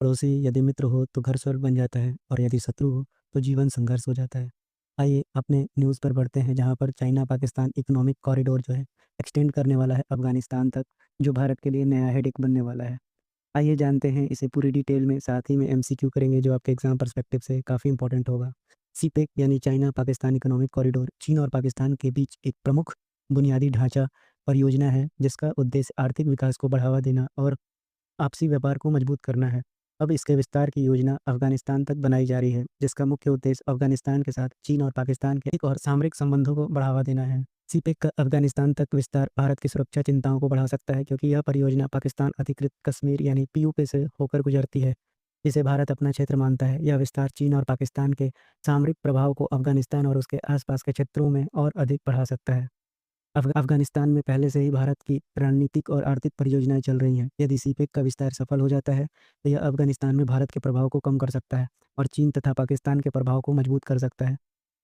पड़ोसी यदि मित्र हो तो घर स्वर्ग बन जाता है और यदि शत्रु हो तो जीवन संघर्ष हो जाता है। आइए अपने न्यूज़ पर बढ़ते हैं जहाँ पर चाइना पाकिस्तान इकोनॉमिक कॉरिडोर जो है एक्सटेंड करने वाला है अफ़गानिस्तान तक, जो भारत के लिए नया हेडेक बनने वाला है। आइए जानते हैं इसे पूरी डिटेल में, साथ ही में एमसीक्यू करेंगे जो आपके एग्ज़ाम पर्सपेक्टिव से काफ़ी इंपॉर्टेंट होगा। सीपेक यानी चाइना पाकिस्तान इकोनॉमिक कॉरिडोर चीन और पाकिस्तान के बीच एक प्रमुख बुनियादी ढांचा परियोजना है जिसका उद्देश्य आर्थिक विकास को बढ़ावा देना और आपसी व्यापार को मजबूत करना है। अब इसके विस्तार की योजना अफ़गानिस्तान तक बनाई जा रही है, जिसका मुख्य उद्देश्य अफ़गानिस्तान के साथ चीन और पाकिस्तान के और सामरिक संबंधों को बढ़ावा देना है। सीपेक का अफ़गानिस्तान तक विस्तार भारत की सुरक्षा चिंताओं को बढ़ा सकता है, क्योंकि यह परियोजना पाकिस्तान अधिकृत कश्मीर यानी पीओके से होकर गुजरती है, जिसे भारत अपना क्षेत्र मानता है। यह विस्तार चीन और पाकिस्तान के सामरिक प्रभाव को अफ़गानिस्तान और उसके आसपास के क्षेत्रों में और अधिक बढ़ा सकता है। अफ़गानिस्तान में पहले से ही भारत की रणनीतिक और आर्थिक परियोजनाएँ चल रही हैं। यदि सीपेक का विस्तार सफल हो जाता है, तो यह अफ़गानिस्तान में भारत के प्रभाव को कम कर सकता है और चीन तथा पाकिस्तान के प्रभाव को मजबूत कर सकता है।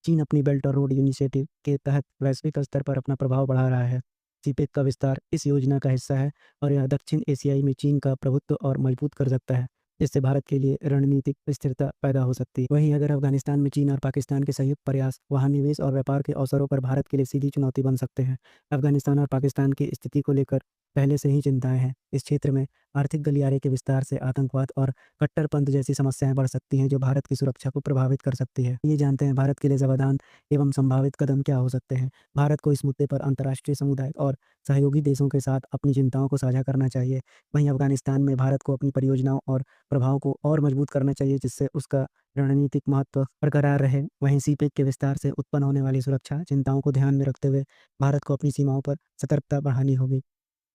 चीन अपनी बेल्ट और रोड इनिशिएटिव के तहत वैश्विक स्तर पर अपना प्रभाव बढ़ा रहा है। सीपेक का विस्तार इस योजना का हिस्सा है और यह दक्षिण एशियाई में चीन का प्रभुत्व और मजबूत कर सकता है, जिससे भारत के लिए रणनीतिक स्थिरता पैदा हो सकती है। वहीं अगर अफ़गानिस्तान में चीन और पाकिस्तान के संयुक्त प्रयास वहाँ निवेश और व्यापार के अवसरों पर भारत के लिए सीधी चुनौती बन सकते हैं। अफ़गानिस्तान और पाकिस्तान की स्थिति को लेकर पहले से ही चिंताएँ हैं। इस क्षेत्र में आर्थिक गलियारे के विस्तार से आतंकवाद और कट्टरपंथ जैसी समस्याएँ बढ़ सकती हैं, जो भारत की सुरक्षा को प्रभावित कर सकती है। ये जानते हैं भारत के लिए समाधान एवं संभावित कदम क्या हो सकते हैं। भारत को इस मुद्दे पर अंतर्राष्ट्रीय समुदाय और सहयोगी देशों के साथ अपनी चिंताओं को साझा करना चाहिए। वहीं अफ़गानिस्तान में भारत को अपनी परियोजनाओं और प्रभाव को और मजबूत करना चाहिए, जिससे उसका रणनीतिक महत्व बरकरार रहे। वहीं सीपेक के विस्तार से उत्पन्न होने वाली सुरक्षा चिंताओं को ध्यान में रखते हुए भारत को अपनी सीमाओं पर सतर्कता बढ़ानी होगी।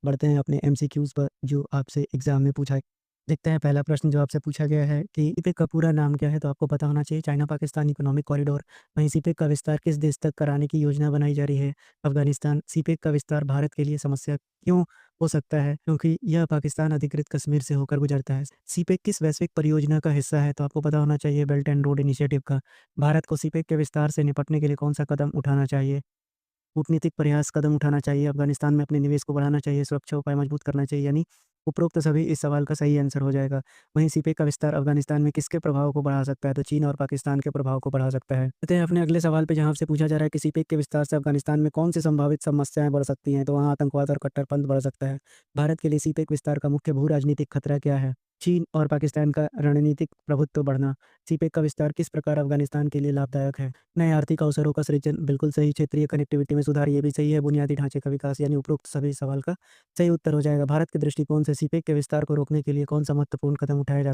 बढ़ते हैं अपने एमसीक्यूज़ पर, जो आपसे एग्ज़ाम में पूछा। देखते हैं पहला प्रश्न जो आपसे पूछा गया है कि सीपेक का पूरा नाम क्या है? तो आपको पता होना चाहिए चाइना पाकिस्तान इकोनॉमिक कॉरिडोर। वहीं सीपेक का विस्तार किस देश तक कराने की योजना बनाई जा रही है? अफ़गानिस्तान। सीपेक का विस्तार भारत के लिए समस्या क्यों हो सकता है? क्योंकि यह पाकिस्तान अधिकृत कश्मीर से होकर गुजरता है। सीपेक किस वैश्विक परियोजना का हिस्सा है? तो आपको पता होना चाहिए बेल्ट एंड रोड इनिशिएटिव का। भारत को सीपेक के विस्तार से निपटने के लिए कौन-सा कदम उठाना चाहिए? कूटनीतिक प्रयास कदम उठाना चाहिए, अफ़गानिस्तान में अपने निवेश को बढ़ाना चाहिए, सुरक्षा उपाय मजबूत करना चाहिए, यानी उपरोक्त सभी इस सवाल का सही आंसर हो जाएगा। वहीं सीपेक का विस्तार अफ़गानिस्तान में किसके प्रभाव को बढ़ा सकता है? तो चीन और पाकिस्तान के प्रभाव को बढ़ा सकता है। चलते हैं अपने अगले सवाल पे, जहाँ आपसे पूछा जा रहा है कि सीपेक के विस्तार से अफ़गानिस्तान में कौन-सी संभावित समस्याएँ बढ़ सकती हैं? तो वहाँ आतंकवाद और कट्टरपंथ बढ़ सकता है। भारत के लिए सीपेक विस्तार का मुख्य भू-राजनीतिक खतरा क्या है? चीन और पाकिस्तान का रणनीतिक प्रभुत्व बढ़ना। सीपेक का विस्तार किस प्रकार अफ़गानिस्तान के लिए लाभदायक है? नए आर्थिक अवसरों का सृजन, बिल्कुल सही। क्षेत्रीय कनेक्टिविटी में सुधार, ये भी सही है। बुनियादी ढांचे का विकास, यानी उपरोक्त सभी सवाल का सही उत्तर हो जाएगा। भारत के दृष्टिकोण से सीपेक के विस्तार को रोकने के लिए कौन-सा महत्वपूर्ण कदम उठाया जा